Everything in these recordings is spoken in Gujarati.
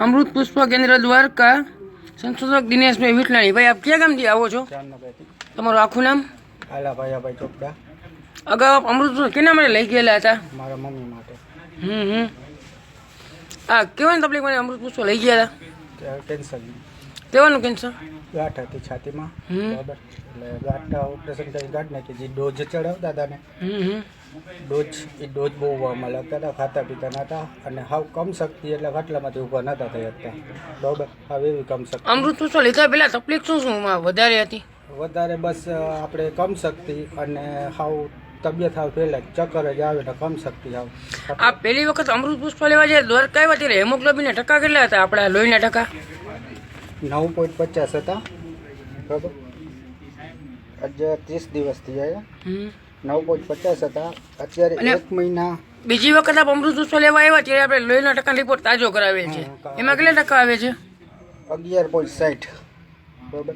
અમૃત પુષ્પ કેન્દ્ર દ્વારકા સંશોધક દિનેશભાઈ વિઠલાણી। ભાઈ આપ ક્યાં ગામથી આવો છો? તમારું આખું નામ? આલાભાઈ ચોપડા। અગાઉ આપ અમૃત પુષ્પ કેના માટે લઈ ગયેલા હતા? મારા મમ્મી માટે। આ કેવાની તકલીફ મને અમૃત પુષ્પ લઈ ગયા હતા? કેન્સર। કેવાનું કેન્સર? ગાંઠ હતી છાતીમાં, બરાબર। એટલે ગાંઠ ઓપરેશન કરી ગાંઠ નાખી, જે ડોઝ ચડાવતા હતા ને ડોઝ બહુ આમાં લાગતા હતા, ખાતા પીતા નતા, અને હાવ કમ શક્તિ એટલે ખાટલામાંથી ઊભા નતા થઈ શકતા, બરાબર। હવે એવી કમ શક્તિ। અમૃત પુષ્પ લીધા પહેલા તકલીફ શું વધારે હતી? વધારે બસ આપણે કમ શક્તિ અને હાવ તબિયત હાવ પહેલા ચક્કર જ આવે ને કમ શક્તિ આવ। આ પહેલી વખત અમૃત પુષ્પ લેવા જાય દ્વારકા આવ્યા ત્યારે હેમોગ્લોબિનના ટકા કેટલા હતા આપણા લોહીના ટકા? 9.50 હતા, બરાબર। આજે 30 દિવસ થઈ ગયા, 9.50 હતા। અત્યારે 1 મહિના। બીજી વખત આપ અમૃત પુષ્પ લેવા આવ્યા ત્યારે આપણે લોહીના ટકા રિપોર્ટ તાજો કરાવેલ છે, એમાં કેટલા ટકા આવે છે? 11.60, બરાબર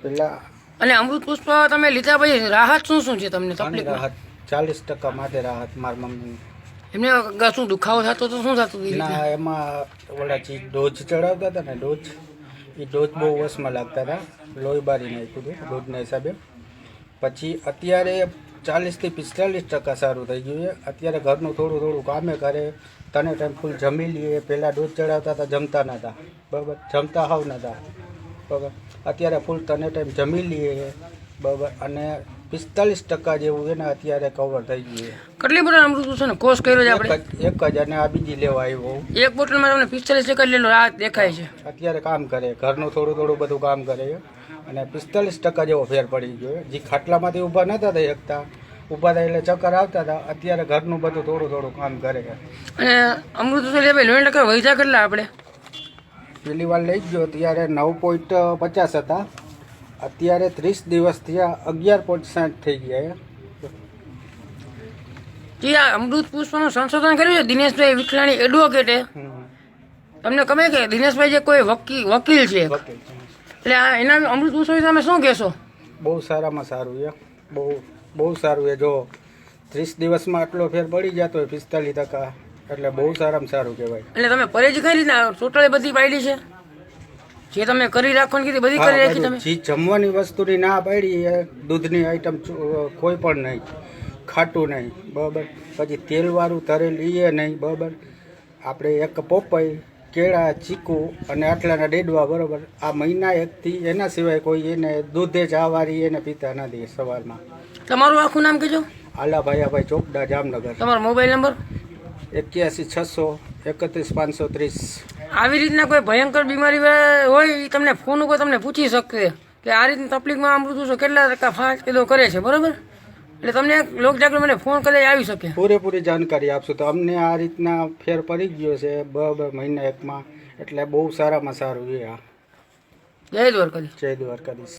પેલા। અને અમૃત પુષ્પ તમે લીધા પછી રાહત શું છે તમને તકલીફ? રાહત 40% માટે રાહત મારા મમ્મી। એમને શું દુખાવો થતો તો શું થતું? ના, એમાં ઓલા ડોઝ ચડાવતા હતા ને એ ડોઝ બહુ વસમાં લાગતા હતા, લોહી બારી નાખ્યું હતું ડોઝના હિસાબે। પછી અત્યારે 40 થી 45% સારું થઈ ગયું છે। અત્યારે ઘરનું થોડું થોડું કામે કરે, તને ટાઈમ ફૂલ જમી લઈએ। પહેલાં ડોઝ ચડાવતા હતા, જમતા નહોતા, બરાબર, જમતા હાવ નહોતા, બરાબર। અત્યારે ફૂલ તને ટાઈમ જમી લઈએ, બરાબર, અને 45% જેવું છે ને અત્યારે કવર થઈ ગયું છે। કેટલી બોટલ અમૃત પુષ્પનો કોર્સ કર્યો છે આપણે? એક જ, અને આ બીજી લેવા આવ્યો। એક બોટલમાં તમને 45% જેટલો રાહત દેખાય છે। અત્યારે કામ કરે, ઘરનું થોડું થોડું બધું કામ કરે છે, અને 45% જેવો ફેર પડી ગયો છે। જે ખાટલામાંથી ઊભા નતા થઈ શકતા, ઊભા થાય એટલે ચક્કર આવતા હતા, અત્યારે ઘરનું બધું થોડું થોડું કામ કરે છે। અને અમૃત પુષ્પ લેવા લોહીના ટકા વધ્યા કેટલા આપણે? પેલી વાર લઈ ગયો ત્યારે 9.50 હતા, અત્યારે 30 દિવસ થયા 11.60 થઈ ગયા છે। આ અમૃત પુષ્પનું સંશોધન કર્યું છે દિનેશભાઈ વિઠલાણી એડવોકેટે। તમને ખબર કે દિનેશભાઈ જે કોઈ વકીલ છે, એટલે આ એના અમૃત પુષ્પ વિશે તમે શું કહેશો? બહુ સારામાં સારું છે, બહુ સારું છે। જો 30 દિવસમાં આટલો ફેર પડી જતો હોય 45%, એટલે બહુ સારામાં સારું કહેવાય। એટલે તમે પરેજ કઈ રીતના ટોટલ બધી પાડી છે? જે તમે કરી રાખવાની કીધી બધી કરી રાખી તમે? જે જમવાની વસ્તુની ના પાડી છે, દૂધની આઈટમ કોઈ પણ નહીં, ખાટું નહીં, બરાબર, પછી તેલવાળું તરેલી એ નહીં, બરાબર। આપણે એક પોપઈ, કેળા, ચીકુ અને આટલાના ડેડવા, બરાબર, આ મહિના 1 થી એના સિવાય કોઈ એને દૂધે ચાવારી એને પીતા નથી સવારમાં। તમારું આખું નામ કહેજો? આલાભાઈ ચોપડા, જામનગર। તમારો મોબાઈલ નંબર? 81 600 31 530। આવી રીતના કોઈ ભયંકર બીમારી હોય એ તમને ફોન ઉપર તમને પૂછી શકશે કે આ રીતની તકલીફમાં અમૃત પુષ્પ કેટલા ટકા ફાયદો કરે છે, બરાબર? એટલે તમને લોક જાગૃત મને ફોન કરી આવી શકે, પૂરેપૂરી જાણકારી આપશું। તો અમને આ રીતના ફેર પડી ગયો છે, બરાબર, મહિના 1માં, એટલે બહુ સારામાં સારું છે આ। જય દ્વારકાધીશ। જય દ્વારકાધીશ।